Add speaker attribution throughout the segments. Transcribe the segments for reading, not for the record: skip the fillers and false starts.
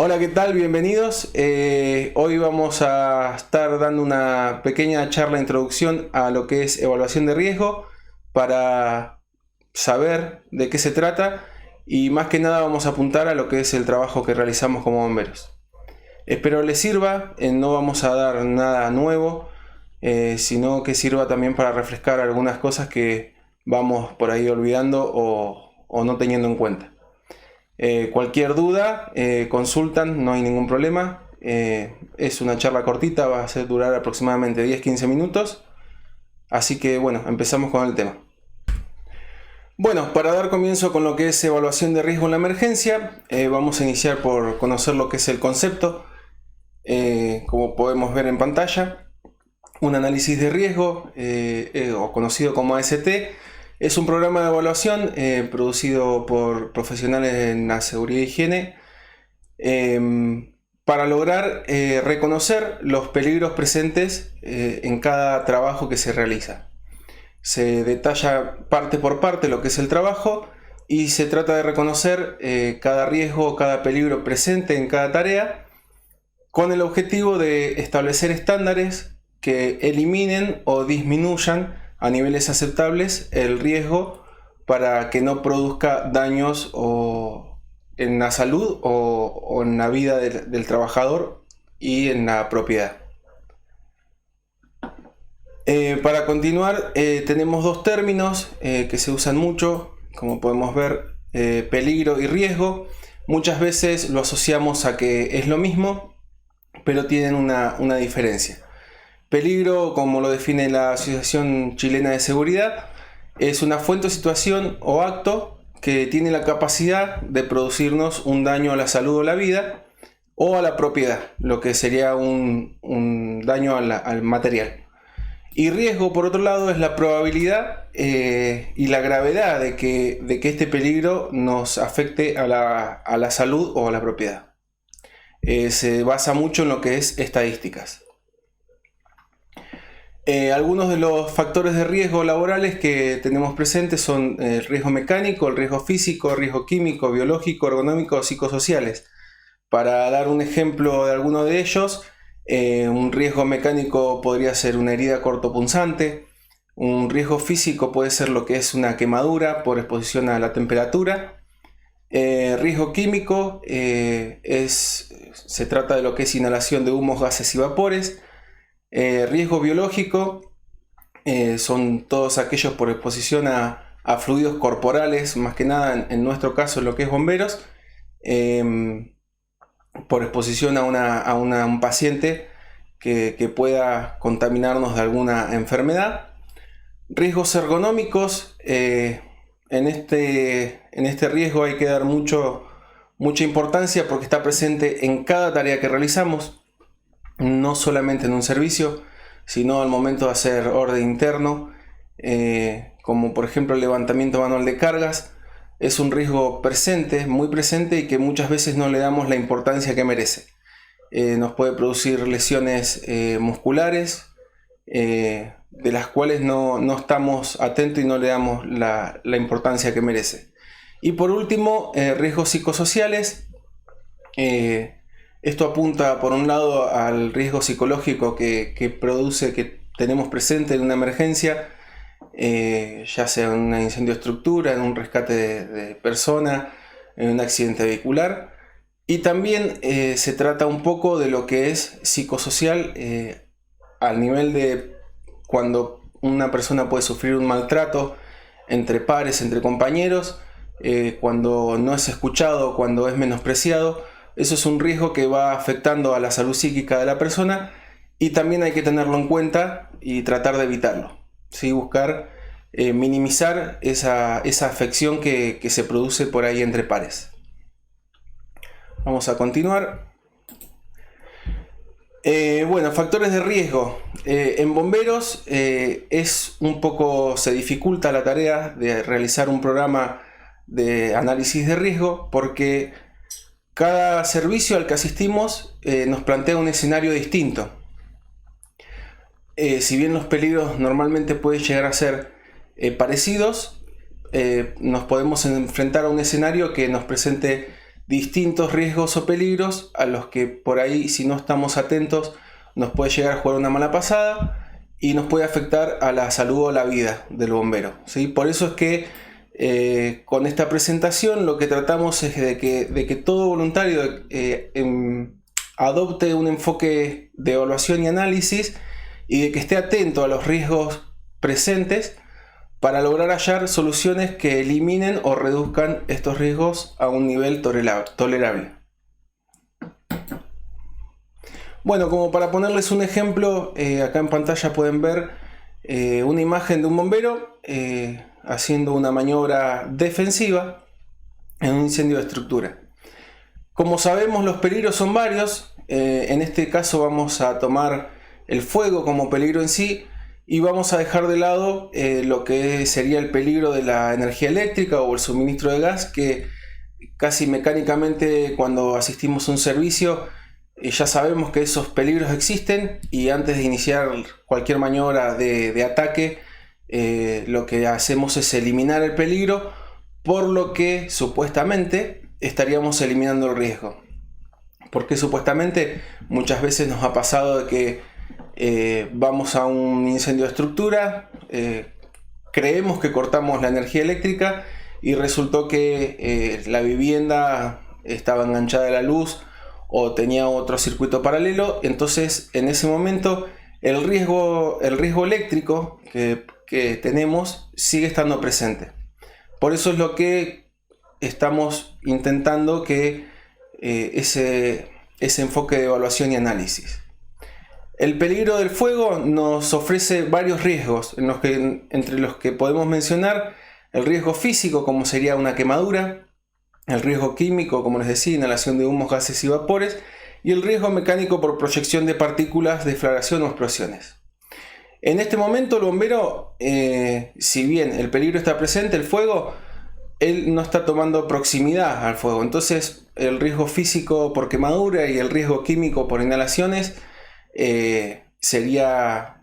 Speaker 1: Hola, ¿qué tal? Bienvenidos. Hoy vamos a estar dando una pequeña charla de introducción a lo que es evaluación de riesgo para saber de qué se trata y más que nada vamos a apuntar a lo que es el trabajo que realizamos como bomberos. Espero les sirva, no vamos a dar nada nuevo, sino que sirva también para refrescar algunas cosas que vamos por ahí olvidando o no teniendo en cuenta. Cualquier duda, consultan, no hay ningún problema. Es una charla cortita, va a durar aproximadamente 10-15 minutos. Así que bueno, empezamos con el tema. Bueno, para dar comienzo con lo que es evaluación de riesgo en la emergencia, vamos a iniciar por conocer lo que es el concepto. Como podemos ver en pantalla, un análisis de riesgo, o conocido como AST, es un programa de evaluación producido por profesionales en la seguridad e higiene para lograr reconocer los peligros presentes en cada trabajo que se realiza. Se detalla parte por parte lo que es el trabajo y se trata de reconocer cada riesgo o cada peligro presente en cada tarea con el objetivo de establecer estándares que eliminen o disminuyan a niveles aceptables el riesgo para que no produzca daños en la salud o en la vida del trabajador y en la propiedad. Para continuar, tenemos dos términos que se usan mucho, como podemos ver, peligro y riesgo. Muchas veces lo asociamos a que es lo mismo, pero tienen una diferencia. Peligro, como lo define la Asociación Chilena de Seguridad, es una fuente, situación o acto que tiene la capacidad de producirnos un daño a la salud o la vida o a la propiedad, lo que sería un daño al material. Y riesgo, por otro lado, es la probabilidad y la gravedad de que este peligro nos afecte a la salud o a la propiedad. Se basa mucho en lo que es estadísticas. Algunos de los factores de riesgo laborales que tenemos presentes son el riesgo mecánico, el riesgo físico, el riesgo químico, biológico, ergonómico o psicosociales. Para dar un ejemplo de alguno de ellos, un riesgo mecánico podría ser una herida cortopunzante, un riesgo físico puede ser lo que es una quemadura por exposición a la temperatura. Riesgo químico se trata de lo que es inhalación de humos, gases y vapores. Riesgo biológico son todos aquellos por exposición a fluidos corporales, más que nada en nuestro caso lo que es bomberos, por exposición a un paciente que pueda contaminarnos de alguna enfermedad. Riesgos ergonómicos, en este riesgo hay que dar mucha importancia porque está presente en cada tarea que realizamos, no solamente en un servicio, sino al momento de hacer orden interno, como por ejemplo el levantamiento manual de cargas. Es un riesgo presente, muy presente, y que muchas veces no le damos la importancia que merece. Nos puede producir lesiones musculares, de las cuales no estamos atentos y no le damos la importancia que merece. Y por último, riesgos psicosociales. Esto apunta por un lado al riesgo psicológico que tenemos presente en una emergencia, ya sea en un incendio de estructura, en un rescate de persona, en un accidente vehicular. Y también se trata un poco de lo que es psicosocial al nivel de cuando una persona puede sufrir un maltrato entre pares, entre compañeros, cuando no es escuchado, cuando es menospreciado. Eso es un riesgo que va afectando a la salud psíquica de la persona y también hay que tenerlo en cuenta y tratar de evitarlo. ¿Sí? Buscar minimizar esa afección que se produce por ahí entre pares. Vamos a continuar. Bueno, factores de riesgo. En bomberos se dificulta la tarea de realizar un programa de análisis de riesgo porque cada servicio al que asistimos nos plantea un escenario distinto. Si bien los peligros normalmente pueden llegar a ser parecidos, nos podemos enfrentar a un escenario que nos presente distintos riesgos o peligros a los que por ahí, si no estamos atentos, nos puede llegar a jugar una mala pasada y nos puede afectar a la salud o la vida del bombero, ¿sí? Por eso es que con esta presentación lo que tratamos es de que todo voluntario adopte un enfoque de evaluación y análisis y de que esté atento a los riesgos presentes para lograr hallar soluciones que eliminen o reduzcan estos riesgos a un nivel tolerable. Bueno, como para ponerles un ejemplo, acá en pantalla pueden ver una imagen de un bombero haciendo una maniobra defensiva en un incendio de estructura. Como sabemos, los peligros son varios. En este caso vamos a tomar el fuego como peligro en sí y vamos a dejar de lado lo que sería el peligro de la energía eléctrica o el suministro de gas, que casi mecánicamente cuando asistimos a un servicio ya sabemos que esos peligros existen, y antes de iniciar cualquier maniobra de ataque lo que hacemos es eliminar el peligro, por lo que supuestamente estaríamos eliminando el riesgo. Porque supuestamente muchas veces nos ha pasado de que vamos a un incendio de estructura, creemos que cortamos la energía eléctrica y resultó que la vivienda estaba enganchada a la luz o tenía otro circuito paralelo. Entonces en ese momento el riesgo eléctrico que tenemos sigue estando presente. Por eso es lo que estamos intentando que ese enfoque de evaluación y análisis. El peligro del fuego nos ofrece varios riesgos, entre los que podemos mencionar el riesgo físico, como sería una quemadura, el riesgo químico, como les decía, inhalación de humos, gases y vapores, y el riesgo mecánico por proyección de partículas, deflagración o explosiones. En este momento el bombero, si bien el peligro está presente, el fuego, él no está tomando proximidad al fuego. Entonces el riesgo físico por quemadura y el riesgo químico por inhalaciones sería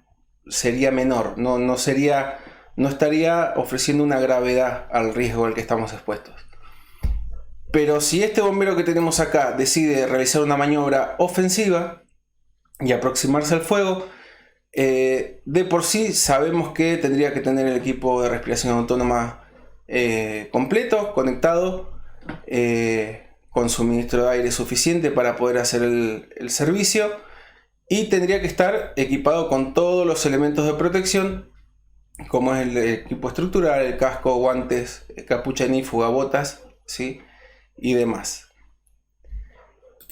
Speaker 1: menor, no estaría ofreciendo una gravedad al riesgo al que estamos expuestos. Pero si este bombero que tenemos acá decide realizar una maniobra ofensiva y aproximarse al fuego, de por sí sabemos que tendría que tener el equipo de respiración autónoma completo, conectado, con suministro de aire suficiente para poder hacer el servicio, y tendría que estar equipado con todos los elementos de protección, como es el equipo estructural, el casco, guantes, capucha anífuga, botas, ¿sí? Y demás.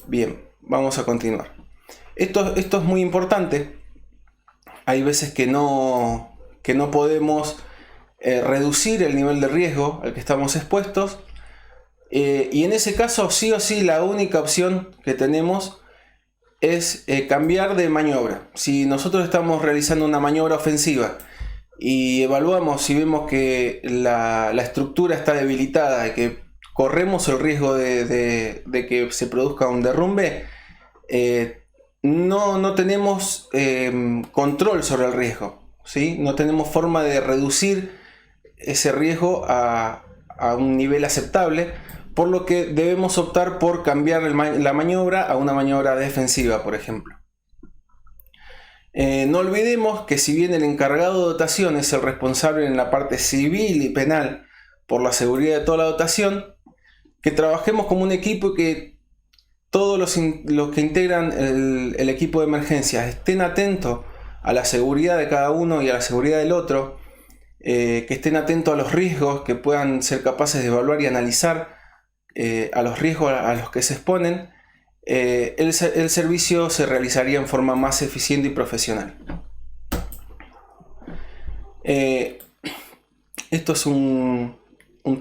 Speaker 1: Bien, vamos a continuar. Esto es muy importante. Hay veces que no podemos reducir el nivel de riesgo al que estamos expuestos, y en ese caso sí o sí la única opción que tenemos es cambiar de maniobra. Si nosotros estamos realizando una maniobra ofensiva y evaluamos y vemos que la estructura está debilitada y que corremos el riesgo de que se produzca un derrumbe, no tenemos control sobre el riesgo, ¿sí? No tenemos forma de reducir ese riesgo a un nivel aceptable, por lo que debemos optar por cambiar la maniobra a una maniobra defensiva, por ejemplo. No olvidemos que si bien el encargado de dotación es el responsable en la parte civil y penal por la seguridad de toda la dotación, que trabajemos como un equipo y que todos los que integran el equipo de emergencias estén atentos a la seguridad de cada uno y a la seguridad del otro, que estén atentos a los riesgos, que puedan ser capaces de evaluar y analizar a los riesgos a los que se exponen. El servicio se realizaría en forma más eficiente y profesional. Esto es un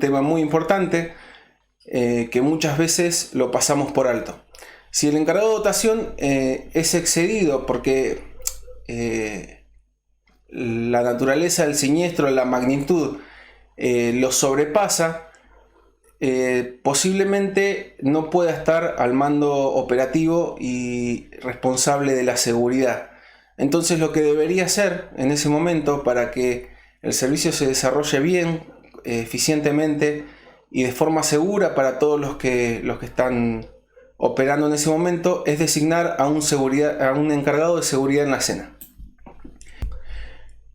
Speaker 1: tema muy importante que muchas veces lo pasamos por alto. Si el encargado de dotación es excedido porque la naturaleza del siniestro, la magnitud, lo sobrepasa, posiblemente no pueda estar al mando operativo y responsable de la seguridad. Entonces lo que debería hacer en ese momento para que el servicio se desarrolle bien, eficientemente y de forma segura para todos los que están operando en ese momento es designar a un encargado de seguridad en la escena.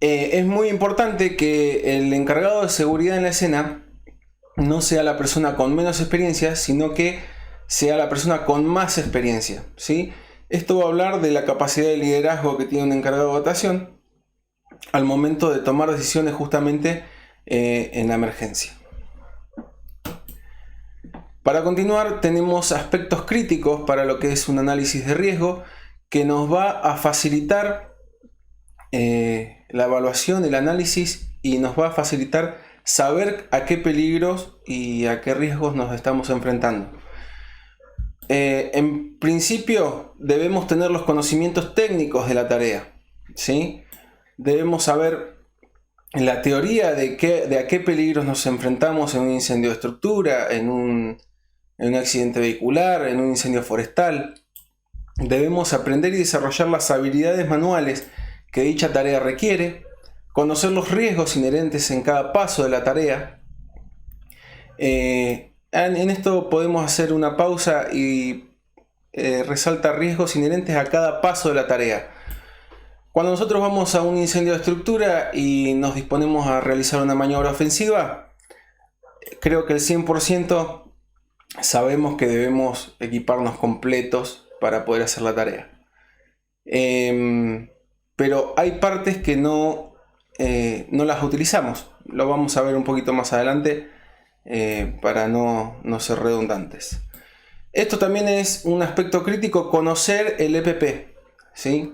Speaker 1: Es muy importante que el encargado de seguridad en la escena no sea la persona con menos experiencia, sino que sea la persona con más experiencia, ¿sí? Esto va a hablar de la capacidad de liderazgo que tiene un encargado de votación al momento de tomar decisiones justamente en la emergencia. Para continuar, tenemos aspectos críticos para lo que es un análisis de riesgo que nos va a facilitar la evaluación, el análisis, y nos va a facilitar saber a qué peligros y a qué riesgos nos estamos enfrentando. En principio debemos tener los conocimientos técnicos de la tarea, ¿sí? Debemos saber la teoría de a qué peligros nos enfrentamos en un incendio de estructura, en un accidente vehicular, en un incendio forestal. Debemos aprender y desarrollar las habilidades manuales que dicha tarea requiere, conocer los riesgos inherentes en cada paso de la tarea. En esto podemos hacer una pausa y resalta riesgos inherentes a cada paso de la tarea. Cuando nosotros vamos a un incendio de estructura y nos disponemos a realizar una maniobra ofensiva, creo que el 100% sabemos que debemos equiparnos completos para poder hacer la tarea. Pero hay partes que no las utilizamos. Lo vamos a ver un poquito más adelante para no ser redundantes. Esto también es un aspecto crítico, conocer el EPP, ¿sí?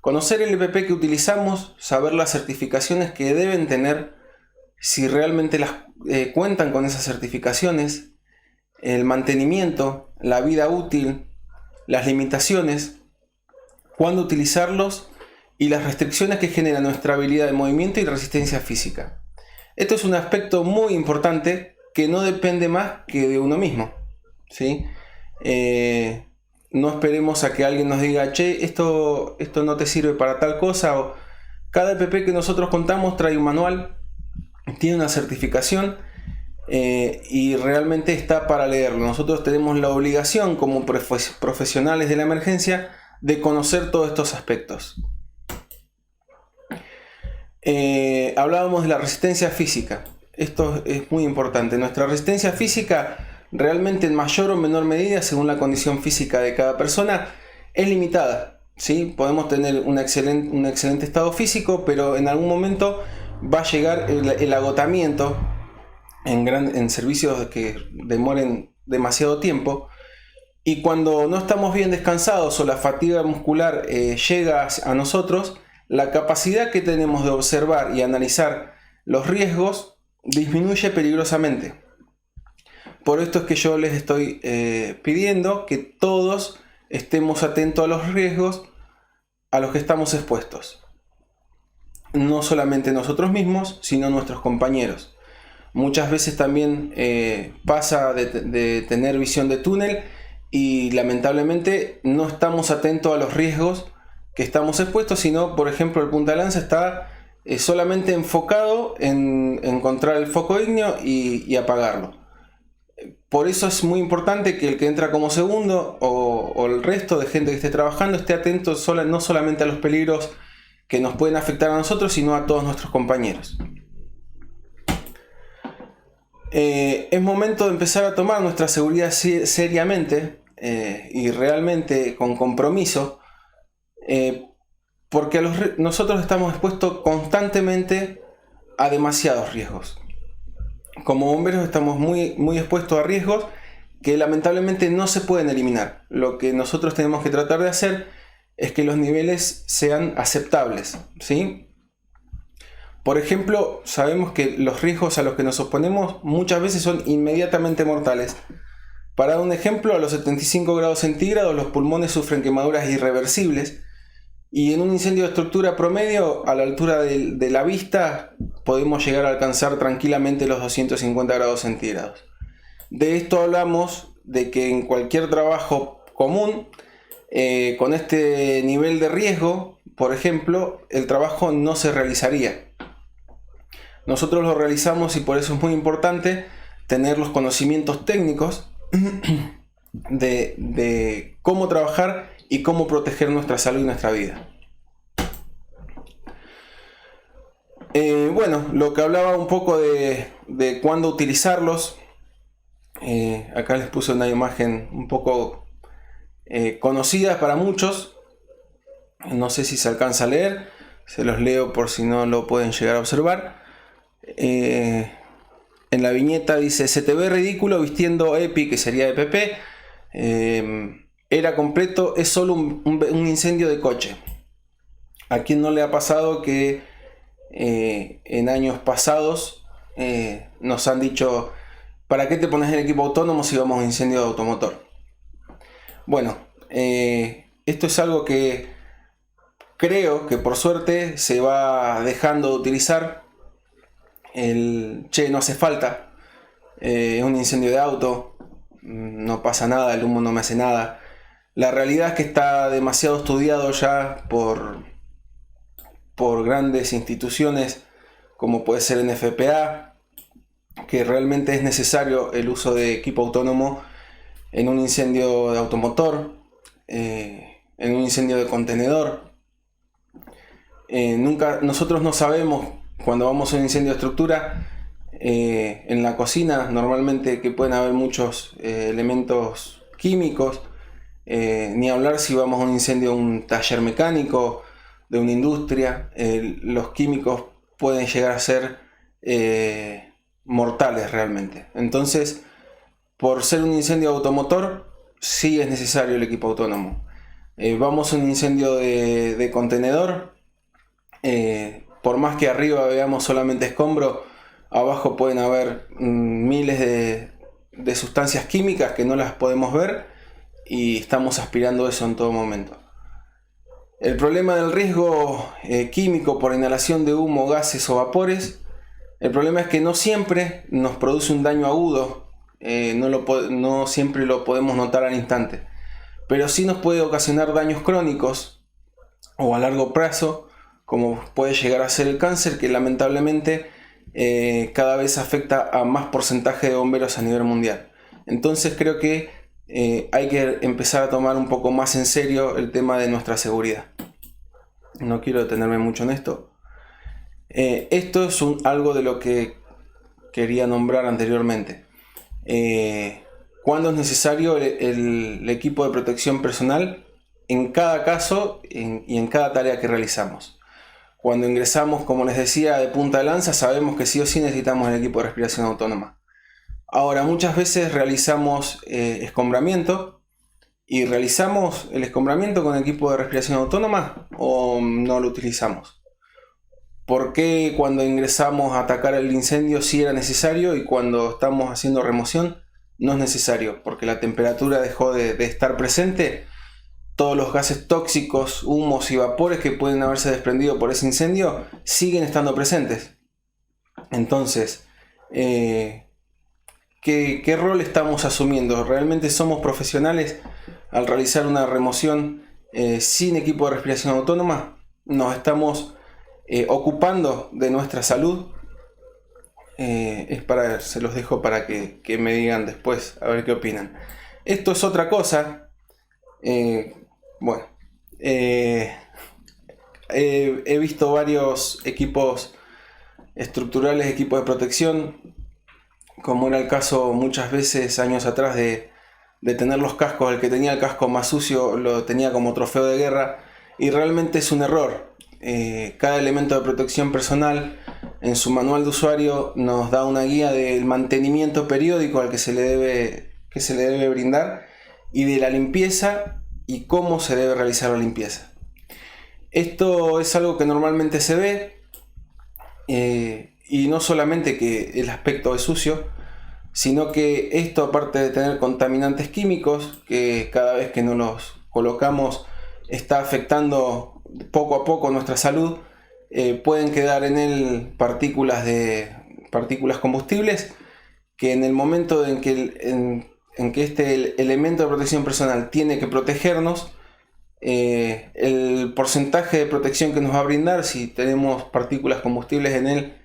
Speaker 1: Conocer el EPP que utilizamos, saber las certificaciones que deben tener, si realmente cuentan con esas certificaciones, el mantenimiento, la vida útil, las limitaciones, cuándo utilizarlos y las restricciones que genera nuestra habilidad de movimiento y resistencia física. Esto es un aspecto muy importante que no depende más que de uno mismo, ¿sí? No esperemos a que alguien nos diga, che, esto no te sirve para tal cosa. O cada EPP que nosotros contamos trae un manual, tiene una certificación y realmente está para leerlo. Nosotros tenemos la obligación como profesionales de la emergencia de conocer todos estos aspectos. Hablábamos de la resistencia física. Esto es muy importante. Nuestra resistencia física, realmente en mayor o menor medida, según la condición física de cada persona, es limitada, ¿sí? Podemos tener un excelente estado físico, pero en algún momento va a llegar el agotamiento en servicios que demoren demasiado tiempo. Y cuando no estamos bien descansados o la fatiga muscular llega a nosotros, la capacidad que tenemos de observar y analizar los riesgos disminuye peligrosamente. Por esto es que yo les estoy pidiendo que todos estemos atentos a los riesgos a los que estamos expuestos. No solamente nosotros mismos, sino nuestros compañeros. Muchas veces también pasa de tener visión de túnel y lamentablemente no estamos atentos a los riesgos que estamos expuestos, sino, por ejemplo, el punta de lanza está solamente enfocado en encontrar el foco ígneo y apagarlo. Por eso es muy importante que el que entra como segundo o el resto de gente que esté trabajando esté atento no solamente a los peligros que nos pueden afectar a nosotros, sino a todos nuestros compañeros. Es momento de empezar a tomar nuestra seguridad seriamente y realmente con compromiso, porque nosotros estamos expuestos constantemente a demasiados riesgos. Como bomberos estamos muy expuestos a riesgos que lamentablemente no se pueden eliminar. Lo que nosotros tenemos que tratar de hacer es que los niveles sean aceptables, ¿sí? Por ejemplo, sabemos que los riesgos a los que nos exponemos muchas veces son inmediatamente mortales. Para dar un ejemplo, a los 75 grados centígrados los pulmones sufren quemaduras irreversibles y en un incendio de estructura promedio, a la altura de la vista, podemos llegar a alcanzar tranquilamente los 250 grados centígrados. De esto hablamos de que en cualquier trabajo común, con este nivel de riesgo, por ejemplo, el trabajo no se realizaría. Nosotros lo realizamos y por eso es muy importante tener los conocimientos técnicos de cómo trabajar y cómo proteger nuestra salud y nuestra vida. Bueno, lo que hablaba un poco de cuándo utilizarlos. Acá les puse una imagen un poco conocida para muchos. No sé si se alcanza a leer. Se los leo por si no lo pueden llegar a observar. En la viñeta dice: se te ve ridículo vistiendo EPI, que sería EPP. Era completo, es solo un incendio de coche. ¿A quién no le ha pasado que en años pasados nos han dicho: ¿para qué te pones el equipo autónomo si vamos a un incendio de automotor? Bueno, esto es algo que creo que por suerte se va dejando de utilizar. No hace falta, es un incendio de auto, no pasa nada, el humo no me hace nada. La realidad es que está demasiado estudiado ya por grandes instituciones como puede ser NFPA, que realmente es necesario el uso de equipo autónomo en un incendio de automotor, en un incendio de contenedor. Nosotros no sabemos cuando vamos a un incendio de estructura, en la cocina normalmente que pueden haber muchos elementos químicos, ni hablar si vamos a un incendio de un taller mecánico, de una industria. Los químicos pueden llegar a ser mortales realmente. Entonces, por ser un incendio de automotor, sí es necesario el equipo autónomo. Vamos a un incendio de contenedor, por más que arriba veamos solamente escombro, abajo pueden haber miles de sustancias químicas que no las podemos ver y estamos aspirando eso en todo momento. El problema del riesgo químico por inhalación de humo, gases o vapores, el problema es que no siempre nos produce un daño agudo, no siempre lo podemos notar al instante, pero sí nos puede ocasionar daños crónicos o a largo plazo, como puede llegar a ser el cáncer, que lamentablemente cada vez afecta a más porcentaje de bomberos a nivel mundial. Entonces creo que hay que empezar a tomar un poco más en serio el tema de nuestra seguridad. No quiero detenerme mucho en esto. Esto es algo de lo que quería nombrar anteriormente. ¿Cuándo es necesario el equipo de protección personal? En cada caso y en cada tarea que realizamos. Cuando ingresamos, como les decía, de punta de lanza, sabemos que sí o sí necesitamos el equipo de respiración autónoma. Ahora, muchas veces realizamos escombramiento y realizamos el escombramiento con equipo de respiración autónoma o no lo utilizamos. ¿Por qué cuando ingresamos a atacar el incendio sí era necesario y cuando estamos haciendo remoción no es necesario? Porque la temperatura dejó de estar presente. Todos los gases tóxicos, humos y vapores que pueden haberse desprendido por ese incendio siguen estando presentes. Entonces, ¿qué rol estamos asumiendo? ¿Realmente somos profesionales al realizar una remoción sin equipo de respiración autónoma? ¿Nos estamos ocupando de nuestra salud? Se los dejo para que me digan después a ver qué opinan. Esto es otra cosa. He visto varios equipos estructurales, equipos de protección, como era el caso muchas veces años atrás de tener los cascos. El que tenía el casco más sucio lo tenía como trofeo de guerra y realmente es un error. Cada elemento de protección personal en su manual de usuario nos da una guía del mantenimiento periódico al que se le debe brindar y de la limpieza y cómo se debe realizar la limpieza. Esto es algo que normalmente se ve y no solamente que el aspecto es sucio, sino que esto, aparte de tener contaminantes químicos que cada vez que nos los colocamos está afectando poco a poco nuestra salud, pueden quedar en él partículas combustibles que en el momento en que este elemento de protección personal tiene que protegernos, el porcentaje de protección que nos va a brindar, si tenemos partículas combustibles en él,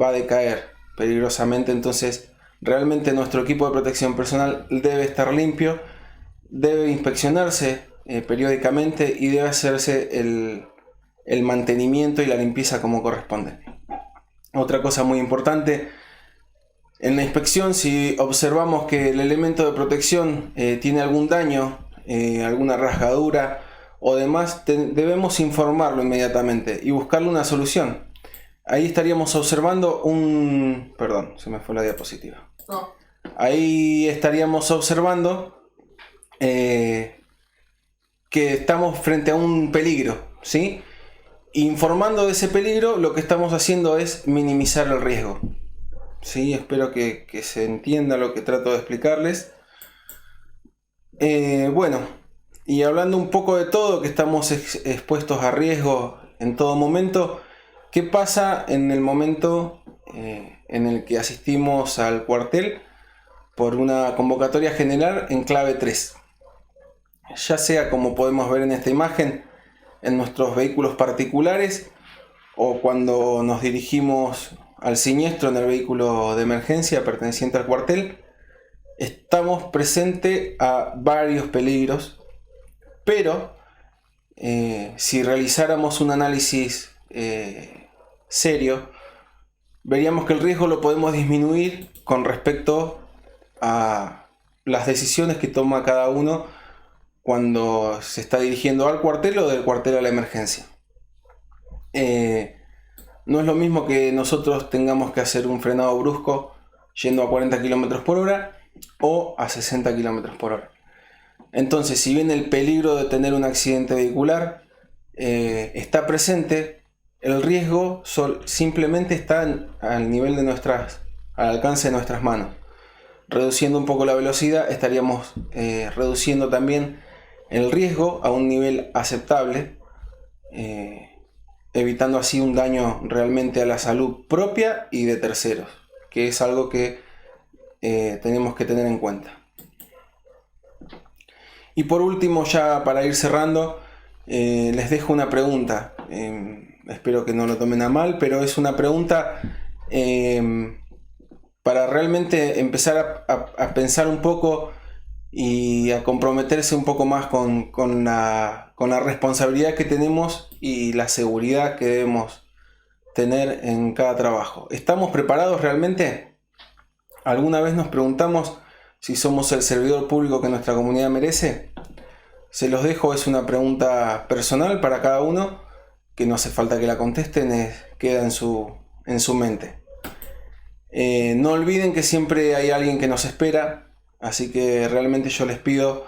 Speaker 1: va a decaer peligrosamente. Entonces Realmente nuestro equipo de protección personal debe estar limpio, debe inspeccionarse periódicamente y debe hacerse el mantenimiento y la limpieza como corresponde. Otra cosa muy importante, en la inspección, si observamos que el elemento de protección tiene algún daño, alguna rasgadura o demás, debemos informarlo inmediatamente y buscarle una solución. Ahí estaríamos observando un... Perdón, se me fue la diapositiva.
Speaker 2: No.
Speaker 1: Ahí estaríamos observando que estamos frente a un peligro, ¿sí? Informando de ese peligro, lo que estamos haciendo es minimizar el riesgo. Sí, espero que se entienda lo que trato de explicarles. Bueno, y hablando un poco de todo, que estamos expuestos a riesgo en todo momento, ¿qué pasa en el momento en el que asistimos al cuartel por una convocatoria general en clave 3? Ya sea, como podemos ver en esta imagen, en nuestros vehículos particulares o cuando nos dirigimos al siniestro en el vehículo de emergencia perteneciente al cuartel, estamos presentes a varios peligros, pero si realizáramos un análisis serio, veríamos que el riesgo lo podemos disminuir con respecto a las decisiones que toma cada uno cuando se está dirigiendo al cuartel o del cuartel a la emergencia. No es lo mismo que nosotros tengamos que hacer un frenado brusco yendo a 40 km por hora o a 60 km por hora. Entonces, si bien el peligro de tener un accidente vehicular está presente, el riesgo simplemente está al nivel de al alcance de nuestras manos. Reduciendo un poco la velocidad, estaríamos reduciendo también el riesgo a un nivel aceptable, evitando así un daño realmente a la salud propia y de terceros, que es algo que tenemos que tener en cuenta. Y por último, ya para ir cerrando, les dejo una pregunta. Espero que no lo tomen a mal, pero es una pregunta para realmente empezar a pensar un poco y a comprometerse un poco más con la responsabilidad que tenemos y la seguridad que debemos tener en cada trabajo. ¿Estamos preparados realmente? ¿Alguna vez nos preguntamos si somos el servidor público que nuestra comunidad merece? Se los dejo, es una pregunta personal para cada uno, que no hace falta que la contesten, queda en su mente. No olviden que siempre hay alguien que nos espera, así que realmente yo les pido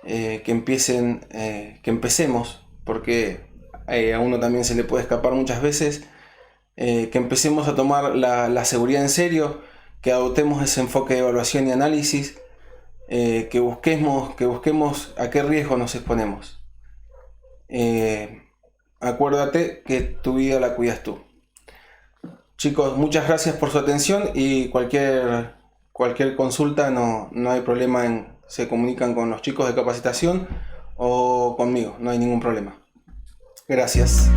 Speaker 1: que empecemos, porque a uno también se le puede escapar muchas veces, que empecemos a tomar la seguridad en serio, que adoptemos ese enfoque de evaluación y análisis, que busquemos a qué riesgo nos exponemos. Acuérdate que tu vida la cuidas tú. Chicos, muchas gracias por su atención y cualquier consulta no hay problema se comunican con los chicos de capacitación o conmigo, no hay ningún problema. Gracias.